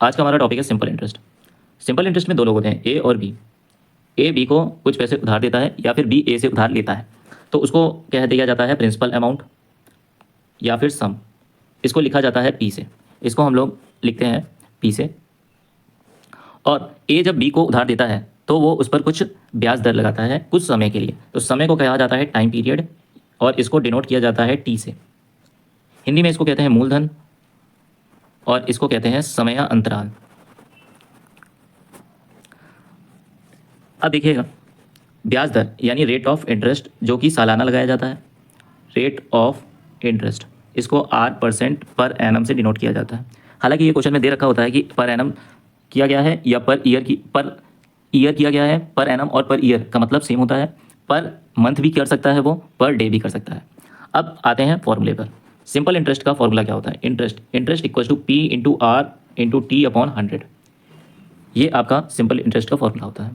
आज का हमारा टॉपिक है सिंपल इंटरेस्ट। सिंपल इंटरेस्ट में दो लोग होते हैं, ए और बी। ए बी को कुछ पैसे उधार देता है या फिर बी ए से उधार लेता है, तो उसको कह दिया जाता है प्रिंसिपल अमाउंट या फिर सम। इसको लिखा जाता है पी से, इसको हम लोग लिखते हैं पी से। और ए जब बी को उधार देता है तो वो उस पर कुछ ब्याज दर लगाता है कुछ समय के लिए, तो समय को कहा जाता है टाइम पीरियड और इसको डिनोट किया जाता है टी से। हिंदी में इसको कहते हैं मूलधन और इसको कहते हैं समय अंतराल। अब देखिएगा, ब्याज दर यानी रेट ऑफ इंटरेस्ट जो कि सालाना लगाया जाता है, रेट ऑफ इंटरेस्ट इसको R% पर एनम से डिनोट किया जाता है। हालांकि ये क्वेश्चन में दे रखा होता है कि पर एनम किया गया है या पर ईयर किया गया है। पर एनम और पर ईयर का मतलब सेम होता है, पर मंथ भी कर सकता है वो, पर डे भी कर सकता है। अब आते हैं फॉर्मूले पर। सिंपल इंटरेस्ट का फॉर्मूला क्या होता है? Interest equal to P into R into T upon 100। ये आपका सिंपल इंटरेस्ट का फॉर्मूला होता है।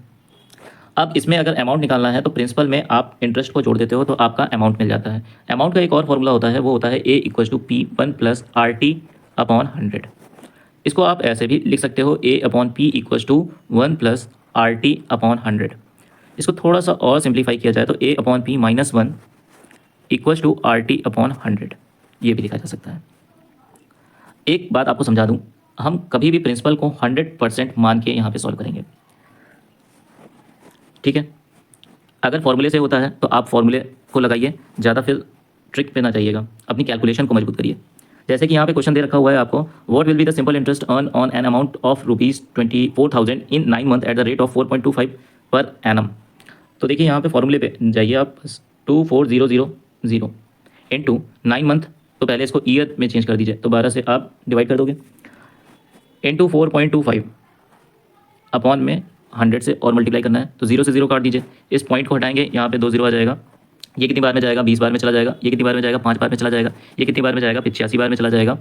अब इसमें अगर अमाउंट निकालना है तो प्रिंसिपल में आप इंटरेस्ट को जोड़ देते हो तो आपका अमाउंट मिल जाता है। अमाउंट का एक और फॉर्मूला होता है, वो होता है A equal to P 1 plus R T upon 100। इसको आप ऐसे भी लिख सकते हो, A upon P equal to 1 plus R T upon 100। इसको थोड़ा सा और सिंप्लीफाई किया जाए तो A upon P minus 1 equal to R T upon 100, ये भी लिखा जा सकता है। एक बात आपको समझा दूं, हम कभी भी प्रिंसिपल को 100% मान के यहाँ पे सॉल्व करेंगे, ठीक है। अगर फॉर्मूले से होता है तो आप फॉर्मूले को लगाइए, ज़्यादा फिर ट्रिक पे ना जाइएगा, अपनी कैलकुलेशन को मजबूत करिए। जैसे कि यहाँ पे क्वेश्चन दे रखा हुआ है आपको, what will be the simple interest earn on an amount of ₹24,000 in 9 month eight the rate of 4.25 per annum. तो देखिए यहाँ पे फॉर्मूले पे जाइए आप, 24,000 इंटू 9 मंथ, तो पहले इसको ईयर में चेंज कर दीजिए, तो 12 से आप डिवाइड कर दोगे, इंटू 4.25 अपॉन में 100 से और मल्टीप्लाई करना है, तो 0 से 0 काट दीजिए, इस पॉइंट को हटाएंगे, यहाँ पे 2 0 आ जाएगा। ये कितनी बार में जाएगा? 20 बार में चला जाएगा। ये कितनी बार में जाएगा? 5 बार में चला जाएगा। ये कितनी बार में जाएगा? 85 बार में चला जाएगा।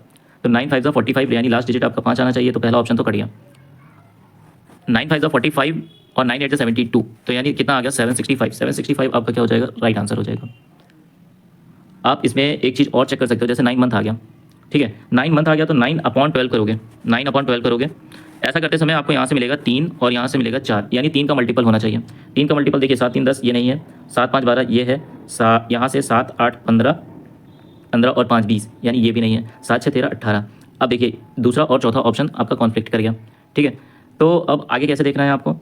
तो 9 5 45, यानी लास्ट डिजिट आपका 5 आना चाहिए, तो पहला ऑप्शन तो कट गया। 9 5 45 और 9 8 72, तो यानी कितना आ गया? 765। 765 आपका क्या हो जाएगा? राइट आंसर हो जाएगा। आप इसमें एक चीज़ और चेक कर सकते हो, जैसे 9 मंथ आ गया, ठीक है, 9 मंथ आ गया तो 9/12 करोगे, 9/12 करोगे। ऐसा करते समय आपको यहाँ से मिलेगा 3 और यहाँ से मिलेगा 4, यानी 3 का मल्टीपल होना चाहिए। 3 का मल्टीपल देखिए, 7 3 10, ये नहीं है, 7 5 12 ये है, यहाँ से 7 8 15, 15 और 5 20, यानी ये भी नहीं है, 7 6 13 18। अब देखिए दूसरा और चौथा ऑप्शन आपका कॉन्फ्लिक्ट कर गया, ठीक है। तो अब आगे कैसे देखना है आपको,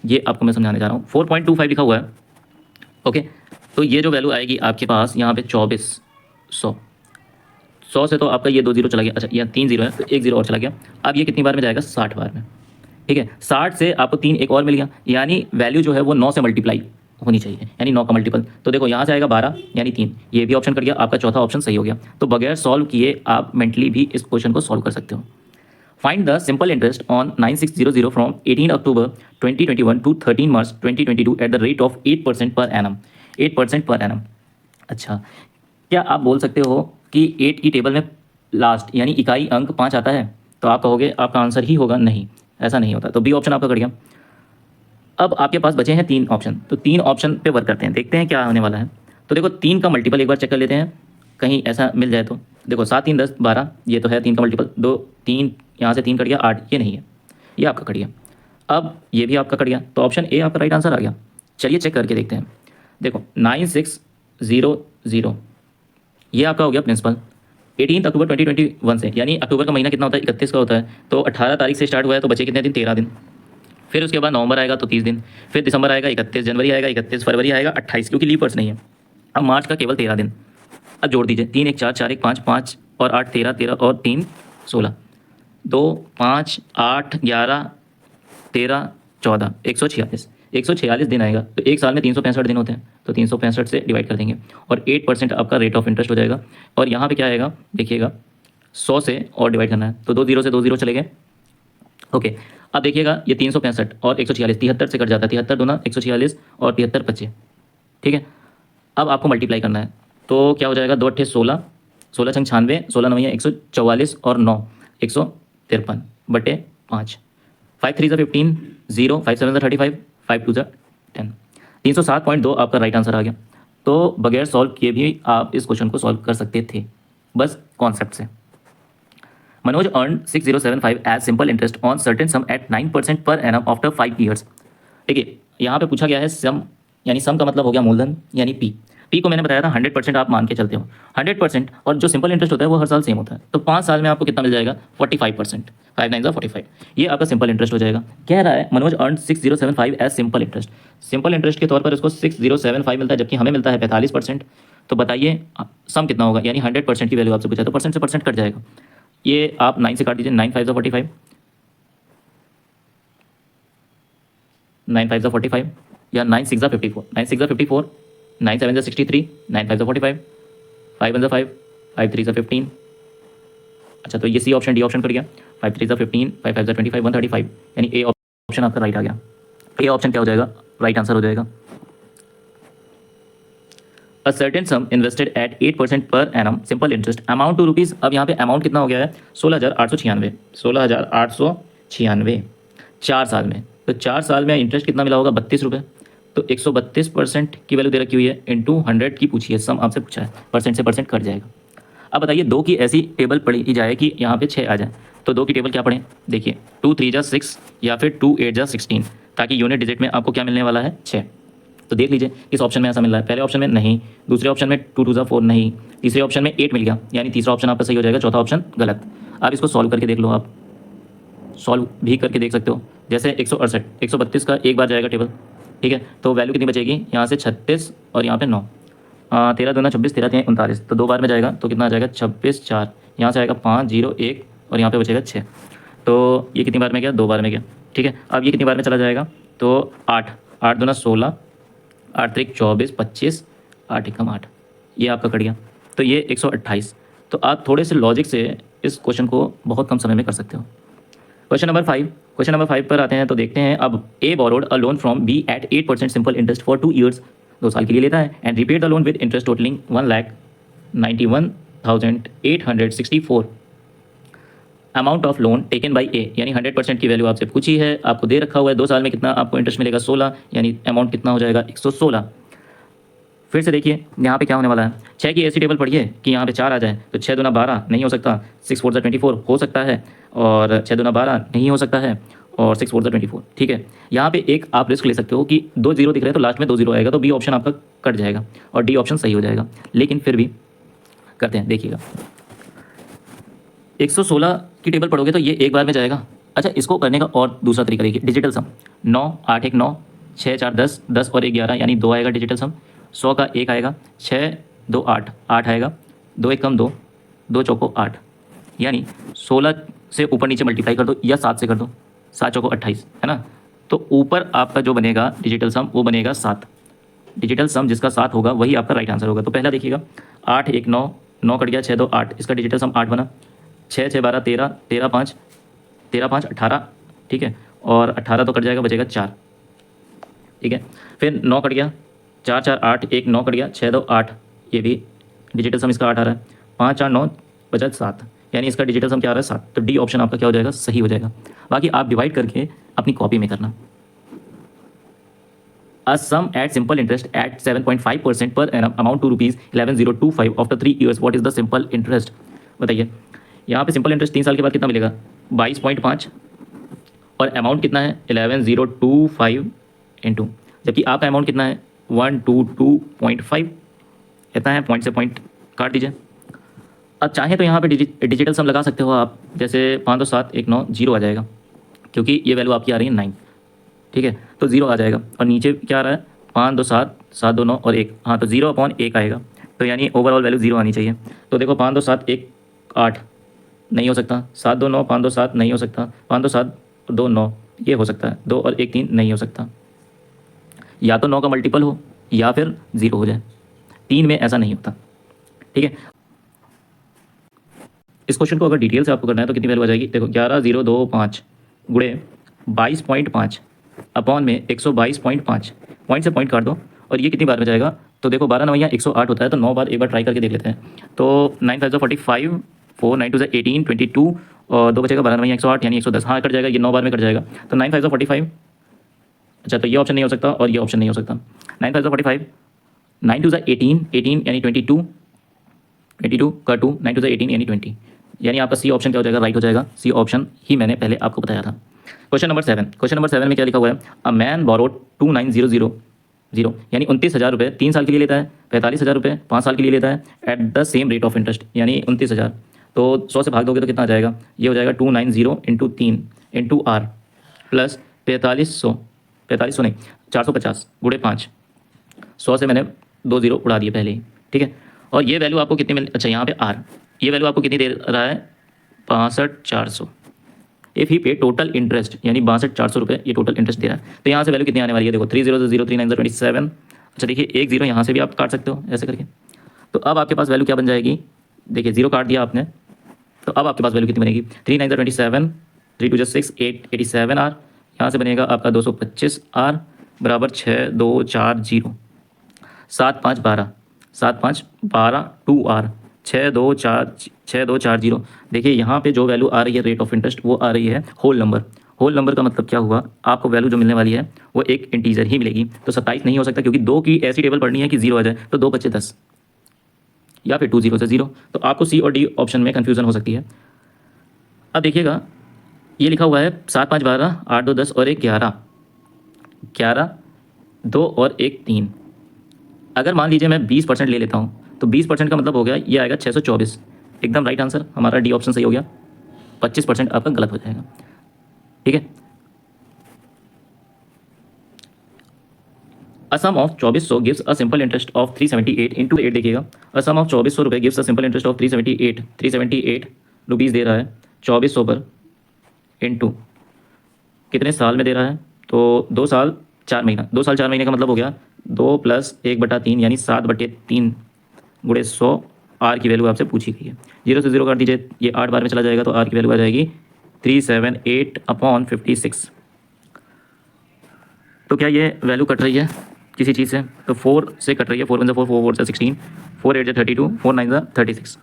ये आपको मैं समझाने जा रहा हूँ। 4.25 लिखा हुआ है, ओके, तो ये जो वैल्यू आएगी आपके पास यहाँ पे 2400। 100 से तो आपका ये 2 0 चला गया, अच्छा यहाँ 3 0 है तो 1 0 और चला गया। अब ये कितनी बार में जाएगा? 60 बार में, ठीक है। 60 से आपको 3 एक और मिल गया, यानी वैल्यू जो है वो 9 से मल्टीप्लाई होनी चाहिए, यानी 9 का मल्टीपल। तो देखो यहाँ से आएगा 12 यानी 3, ये भी ऑप्शन कट गया, आपका चौथा ऑप्शन सही हो गया। तो बगैर सॉल्व किए आप मेंटली भी इस क्वेश्चन को सॉल्व कर सकते हो। Find the simple interest on 9600 from 18 October 2021 to 13 March 2022 at the rate of 8% per annum. 8% per annum. अच्छा, क्या आप बोल सकते हो कि 8 की टेबल में लास्ट यानी इकाई अंक 5 आता है? तो आप कहोगे आपका आंसर ही होगा, नहीं, ऐसा नहीं होता। तो बी ऑप्शन आपका कट गया। अब आपके पास बचे हैं 3 ऑप्शन, तो 3 ऑप्शन पे वर्क करते हैं, देखते हैं क्या होने वाला है। तो देखो 3 का मल्टीपल एक बार चेक कर लेते हैं, कहीं ऐसा मिल जाए तो। देखो 7 3 10 12, ये तो है 3 का मल्टीपल, 2 3 यहाँ से 3 कट गया, 8 ये नहीं है, ये आपका कट गया। अब ये भी आपका कट गया, तो ऑप्शन ए आपका राइट आंसर आ गया। चलिए चेक करके देखते हैं। देखो 9600 ये आपका हो गया प्रिंसिपल 18 अक्टूबर 2021 से, यानी अक्टूबर का महीना कितना होता है? 31 का होता है, तो 18 तारीख से स्टार्ट हुआ है तो बचे कितने दिन? 13 दिन। फिर उसके बाद नवंबर आएगा तो 30 दिन, फिर दिसंबर आएगा 31, जनवरी आएगा 31, फरवरी आएगा 28, क्योंकि लीव वर्ष नहीं है। अब मार्च का केवल 13 दिन। अब जोड़ दीजिए, 3 1 4 4 1 5 5 और 8 13 13 और 3 16, 2 5 8 11 13 14, 146 दिन आएगा। तो एक साल में 365 दिन होते हैं, तो 365 से डिवाइड कर देंगे और 8% आपका रेट ऑफ इंटरेस्ट हो जाएगा। और यहाँ पे क्या आएगा देखिएगा, 100 से और डिवाइड करना है, तो 2 0 से 2 0 चले गए, ओके। अब देखिएगा ये 365 और 146, 73 से कट जाता है, 73 दूना 146 और 73 बचे, ठीक है। अब आपको मल्टीप्लाई करना है, तो क्या हो जाएगा? 2 8 16, 16 छंग 96, 16 9 144 और 9 153 बटे 5, 5 3 15, 0 5 7 35, 5 2 10, 307.2 आपका राइट आंसर आ गया। तो बगैर सॉल्व किए भी आप इस क्वेश्चन को सॉल्व कर सकते थे, बस कॉन्सेप्ट से। Manoj earn 6075 as simple interest on certain sum at 9% per annum after 5 years. देखिए यहाँ पे पूछा गया है सम, यानी सम का मतलब हो गया मूलधन यानी पी को मैंने बताया था 100% आप मान के चलते हो 100%, और जो सिंपल इंटरेस्ट होता है वो हर साल सेम होता है। तो 5 साल में आपको कितना मिल जाएगा 45%, 5 9 45, ये आपका सिंपल इंटरेस्ट हो जाएगा। कह रहा है Manoj earn 6075 as simple interest, simple interest के तौर पर इसको 6075 मिलता है जबकि हमें मिलता है 45%। तो बताइए सम कितना होगा, यानी 100% की वैल्यू आपसे पूछा तो परसेंट से परसेंट कट जाएगा। ये आप 9 से काट दीजिए, 9 5 45, 9 5 45 या 9 6 54, 9 6 54, 9 7 63, 9 5 45, 5 1 5, 5 3 15। अच्छा तो ये सी ऑप्शन डी ऑप्शन कर गया, 5 3 15, 5 5 25, 135, यानी ए ऑप्शन आपका राइट आ गया। ए ऑप्शन क्या हो जाएगा, राइट आंसर हो जाएगा। A certain sum invested at 8% per annum simple interest amount to rupees. अब यहाँ पे अमाउंट कितना हो गया है 16,896, 16,896 4 साल में। तो 4 साल में इंटरेस्ट कितना मिला होगा 32 रुपये। तो 132% की वैल्यू दे रखी हुई है, इंटू 100 की पूछी है, सम आपसे पूछा है, परसेंट से परसेंट कट जाएगा। अब बताइए दो की ऐसी टेबल पढ़ी जाए कि यहाँ पे 6 आ जाए, तो दो की टेबल क्या पढ़ें, देखिए 2 3 जा 6 या फिर 2 8 जा 16, ताकि यूनिट डिजिट में आपको क्या मिलने वाला है 6। तो देख लीजिए किस ऑप्शन में ऐसा मिल रहा है, पहले ऑप्शन में नहीं, दूसरे ऑप्शन में 2 2 जा 4 नहीं, तीसरे ऑप्शन में 8 मिल गया, यानी तीसरा ऑप्शन आपका सही हो जाएगा, चौथा ऑप्शन गलत। आप इसको सॉल्व करके देख लो, आप सॉल्व भी करके देख सकते हो। जैसे 168 132 का एक बार जाएगा टेबल, ठीक है, तो वैल्यू कितनी बचेगी यहाँ से 36 और यहाँ पे 9, 13 दूना 26, 13 3 39, तो 2 बार में जाएगा तो कितना आ जाएगा 26 4, यहाँ से आएगा 5 0 1 और यहाँ पे बचेगा 6। तो ये कितनी बार में गया 2 बार में गया, ठीक है। अब ये कितनी बार में चला जाएगा तो 8 8 दूना 16, 8 3 24 25, 8 1 8, ये आपका कट गया, तो ये 128। तो आप थोड़े से लॉजिक से इस क्वेश्चन को बहुत कम समय में कर सकते हो। क्वेश्चन नंबर 5 पर आते हैं, तो देखते हैं। अब A borrowed a loan from B at 8% simple interest for 2 years, 2 साल के लिए लेता है, and repaid the loan with interest totalling 1,91,864। Amount of loan taken by A, यानी 100% की वैल्यू आपसे पूछी है, आपको दे रखा हुआ है 2 साल में कितना आपको इंटरेस्ट मिलेगा 16, यानी अमाउंट कितना हो जाएगा 116। फिर से देखिए यहाँ पे क्या होने वाला है, 6 की ऐसी टेबल पढ़िए कि यहाँ पे 4 आ जाए, तो 6 दूना 12 नहीं हो सकता, 6 4 24 हो सकता है, और 6 दूना 12 नहीं हो सकता है, और 6 4 24, ठीक है। यहाँ पे एक आप रिस्क ले सकते हो कि 2 0 दिख रहे हैं तो लास्ट में 2 0 आएगा, तो बी ऑप्शन आपका कट जाएगा और डी ऑप्शन सही हो जाएगा। लेकिन फिर भी करते हैं, देखिएगा 116 की टेबल पढ़ोगे तो ये एक बार में जाएगा। अच्छा इसको करने का और दूसरा तरीका देखिए, डिजिटल सम 9 8 1 9, 6 4 10, 10 और 1 11, यानी 2 आएगा डिजिटल सम, 100 का 1 आएगा, 6 2 8 8 आएगा, 2 1 कम 2, 2 चौको 8, यानी 16 से ऊपर नीचे मल्टीप्लाई कर दो या 7 से कर दो, 7 चौको 28, है ना। तो ऊपर आपका जो बनेगा डिजिटल सम वो बनेगा 7, डिजिटल सम जिसका 7 होगा वही आपका राइट आंसर होगा। तो पहला देखिएगा 8 1 9, 9 कट गया, 6 2 8, इसका डिजिटल सम 8 बना, 6 6 12 13, 13 5 18, ठीक है, और 18 तो कट जाएगा, बचेगा 4, ठीक है। फिर 9 कट गया, 4 4 8, 1 9 कट गया, 6 2 8, ये भी डिजिटल सम इसका 8 आ रहा है, 5 4 9 बचा 7, यानी इसका डिजिटल सम क्या आ रहा है 7। तो डी ऑप्शन आपका क्या हो जाएगा, सही हो जाएगा। बाकी आप डिवाइड करके अपनी कॉपी में करना। A sum at simple interest at 7.5% per annum amount to rupees 11,025 after 3 years. What is the simple interest? बताइए यहाँ पे सिंपल इंटरेस्ट 3 साल के बाद कितना मिलेगा 22.5, और अमाउंट कितना है 11,025 इंटू, जबकि आपका अमाउंट कितना है 122.5, इतना है, पॉइंट से पॉइंट काट दीजिए। अब चाहें तो यहाँ पे डिजिटल सम लगा सकते हो आप, जैसे 5 2 7 1 9 0 आ जाएगा, क्योंकि ये वैल्यू आपकी आ रही है 9, ठीक है, तो 0 आ जाएगा। और नीचे क्या आ रहा है 5 2 7 7 2 9 और 1, हाँ तो 0/1 आएगा, तो यानी ओवरऑल वैल्यू 0 आनी चाहिए। तो देखो 5 2 7 1 8 नहीं हो सकता, 7 2 9 5 2 7 नहीं हो सकता, 5 2 7 2 9 ये हो सकता है, 2 और 1 3 नहीं हो सकता, या तो 9 का मल्टीपल हो या फिर 0 हो जाए, 3 में ऐसा नहीं होता, ठीक है। इस क्वेश्चन को अगर डिटेल से आपको करना है तो कितनी वैल्यू आ जाएगी, देखो 11,025 गुणे 22.5 अपॉन में 122.5, पॉइंट से पॉइंट काट दो, और ये कितनी बार में जाएगा, तो देखो 12 9 108 होता है, तो 9 बार एक बार ट्राई करके देख लेते हैं। तो 9 5 45, 4 9 2 18 22, और 2 बचेगा, 12 9 108 यानी 110, हाँ कट जाएगा, ये 9 बार में कट जाएगा। तो 9 5 45, अच्छा तो ये ऑप्शन नहीं हो सकता और ये ऑप्शन नहीं हो सकता। 9 5 45, 9 2 18 18 यानी 22 का 2, 9 2 18 यानी 20, यानी आपका सी ऑप्शन क्या हो जाएगा, राइट हो जाएगा। सी ऑप्शन ही मैंने पहले आपको बताया था। क्वेश्चन नंबर 7, क्वेश्चन नंबर 7 में क्या लिखा हुआ है, अ मैन बोरोड 29,000 यानी 29,000 रुपये 3 साल के लिए लेता है, 45,000 रुपये 5 साल के लिए लेता है at the same rate of interest, यानी 29,000। तो 100 से भाग दोगे तो कितना आ जाएगा, ये हो जाएगा 290 इंटू 3 इंटू आर प्लस 4500 नहीं 450 गुणे 5। 100 से मैंने 2 जीरो उड़ा दिए पहले ही, ठीक है। और ये वैल्यू आपको कितनी मिल, अच्छा यहाँ पे आर, ये वैल्यू आपको कितनी दे रहा है, 62,400। इफ़ ही पे टोटल इंटरेस्ट, यानी 62,400 रुपये ये टोटल इंटरेस्ट दे रहा है। तो यहाँ से वैल्यू कितनी आने वाली है, देखो 30 3 9 27। अच्छा देखिए एक जीरो यहाँ से भी आप काट सकते हो ऐसे करके। तो अब आपके पास वैल्यू क्या बन जाएगी, देखिए जीरो काट दिया आपने, तो अब आपके पास वैल्यू कितनी बनेगी, 3 9 27, 3 2 6 8 87 आर, यहाँ से बनेगा आपका 225 आर बराबर 6240, 7 5 12, 7 5 12 2 आर 6240। देखिए यहाँ पे जो वैल्यू आ रही है रेट ऑफ इंटरेस्ट वो आ रही है होल नंबर। होल नंबर का मतलब क्या हुआ, आपको वैल्यू जो मिलने वाली है वो एक इंटीजर ही मिलेगी। तो 27 नहीं हो सकता क्योंकि 2 की ऐसी टेबल पढ़नी है कि 0 आ जाए, तो 2 बच्चे 10 या फिर 2 0 से 0। तो आपको सी और डी ऑप्शन में कन्फ्यूजन हो सकती है। अब देखिएगा ये लिखा हुआ है 7 5 12 8 2 10 और 1 11, 11 2 और 1 3। अगर मान लीजिए मैं 20% ले लेता हूँ तो 20% का मतलब हो गया ये आएगा 624। एकदम राइट आंसर हमारा डी ऑप्शन सही हो गया। 25% आपका गलत हो जाएगा, ठीक है। A sum of 2400 gives a simple interest of 378 into 8। देखिएगा अ सम ऑफ 2400 रुपये gives a simple interest of 378 rupees दे रहा है 2400 पर, इंटू कितने साल में दे रहा है, तो 2 साल 4 महीना। 2 साल 4 महीने का मतलब हो गया 2 + 1/3 यानी 7/3 गुणे 100। आर की वैल्यू आपसे पूछी गई है, 0 से 0 काट दीजिए, ये 8 बार में चला जाएगा तो आर की वैल्यू आ जाएगी 378/56। तो क्या ये वैल्यू कट रही है किसी चीज़ से, तो 4 से कट रही है। 4 1 4 4 4 से 16, 4 8 32, 4 9 36।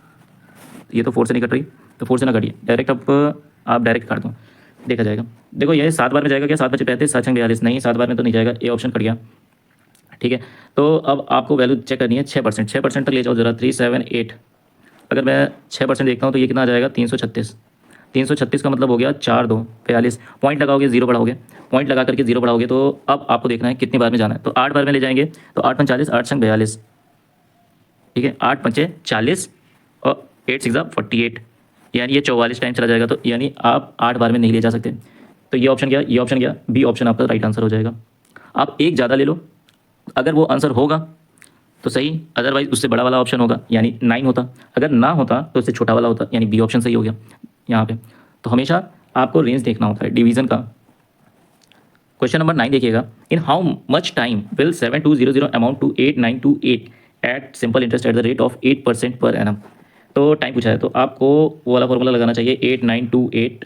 ये तो 4 से नहीं कट रही, तो 4 से ना कटिए डायरेक्ट। अब आप डायरेक्ट काट दो, देखा जाएगा। देखो ये 7 बार में जाएगा क्या, 7 5 35 7 6 42, नहीं 7 बार में तो नहीं जाएगा, ये ऑप्शन कट गया, ठीक है। तो अब आपको वैल्यू चेक करनी है 6%, 6% तक ले जाओ जरा। 378 अगर मैं 6% देखता हूँ तो ये कितना आ जाएगा, 336। 336 का मतलब हो गया 4 2 42। पॉइंट लगाओगे 0 बढ़ाओगे, पॉइंट लगा करके 0 बढ़ाओगे। तो अब आपको देखना है कितनी बार में जाना है, तो 8 बार में ले जाएंगे तो 8 5 40, 8 6 42, ठीक है। 8 5 40 और 8 6 48, यानी ये 44 टाइम चला जाएगा। तो यानी आप 8 बार में नहीं ले जा सकते। तो ये ऑप्शन क्या, ये ऑप्शन क्या, बी ऑप्शन आपका राइट आंसर हो जाएगा। आप एक ज़्यादा ले लो, अगर वो आंसर होगा तो सही, अदरवाइज उससे बड़ा वाला ऑप्शन होगा यानी 9 होता, अगर ना होता तो उससे छोटा वाला होता, यानी बी ऑप्शन सही हो गया यहाँ पे। तो हमेशा आपको रेंज देखना होता है डिवीजन का। क्वेश्चन नंबर 9 देखिएगा, in how much time will 7200 amount to 8928 at simple interest at the rate of 8% per annum. तो टाइम पूछा है तो आपको वो वाला फॉर्मूला लगाना चाहिए 8928,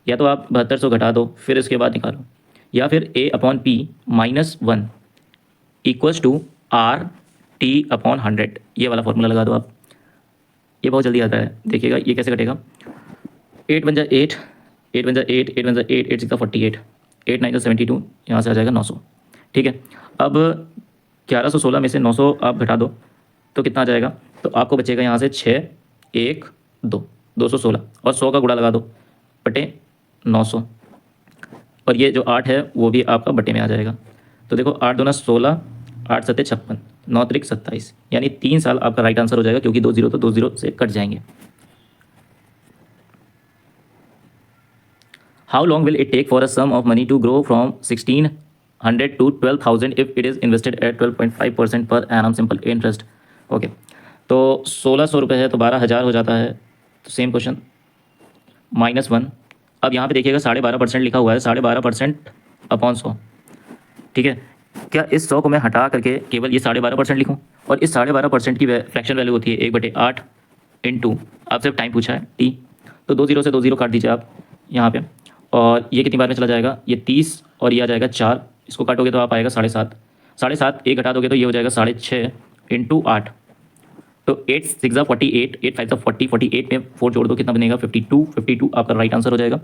या तो आप 7200 घटा दो फिर इसके बाद निकालो, या फिर A/P -1 इक्वल्स टू RT/100, ये वाला फॉर्मूला लगा दो आप। ये बहुत जल्दी आता है, देखिएगा ये कैसे कटेगा। 8 बन जाए 8, 8 बन जाए 8, 8 बन जाए 8, 8 6 48, 8 9 72, यहाँ से आ जाएगा 900, ठीक है। अब 1116 में से 900 आप घटा दो तो कितना आ जाएगा, तो आपको बचेगा यहाँ से 6 1 2, 216 और 100 का गुणा लगा दो बटे 900, और ये जो 8 है वो भी आपका बटे में आ जाएगा। तो देखो 8 दूना 16, 8 7 56, 9 3 27, यानी 3 साल आपका राइट आंसर हो जाएगा, क्योंकि 2 0 तो 2 0 से कट जाएंगे। How long will it take for a sum of money to grow from 1600 to 12,000 if it is invested at 12.5% per annum simple interest. Okay, तो 1600 रुपये है तो 12,000 हो जाता है। तो सेम क्वेश्चन -1। अब यहाँ पे देखिएगा 12.5% लिखा हुआ है, 12.5% अपॉन 100, ठीक है। क्या इस 100 को मैं हटा करके केवल ये 12.5% लिखूँ, और इस 12.5% की फ्रैक्शन वैल्यू होती है 1/8 इंटू, आपसे टाइम पूछा है टी, तो 2 0 से 2 0 काट दीजिए आप यहाँ पे, और ये कितनी बार में चला जाएगा, ये 30 और ये आ जाएगा 4, इसको काटोगे तो आप आएगा 7.5, 7.5 एक घटा दोगे तो ये हो जाएगा 6.5 इंटू 8, तो 8 6 48, 8 5 40, 48 में 4 जोड़ दो कितना बनेगा 52, 52 आपका राइट आंसर हो जाएगा।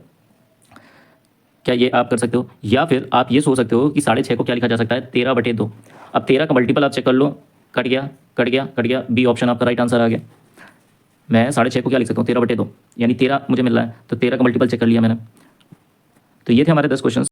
क्या ये आप कर सकते हो, या फिर आप ये सोच सकते हो कि 6.5 को क्या लिखा जा सकता है 13/2। अब 13 का मल्टीपल आप चेक कर लो, कट गया कट गया कट गया, बी ऑप्शन आपका राइट आंसर आ गया। मैं 6.5 को क्या लिख सकता हूँ 13/2, यानी 13 मुझे मिल रहा है, तो 13 का मल्टीपल चेक कर लिया मैंने। तो ये थे हमारे 10 क्वेश्चन।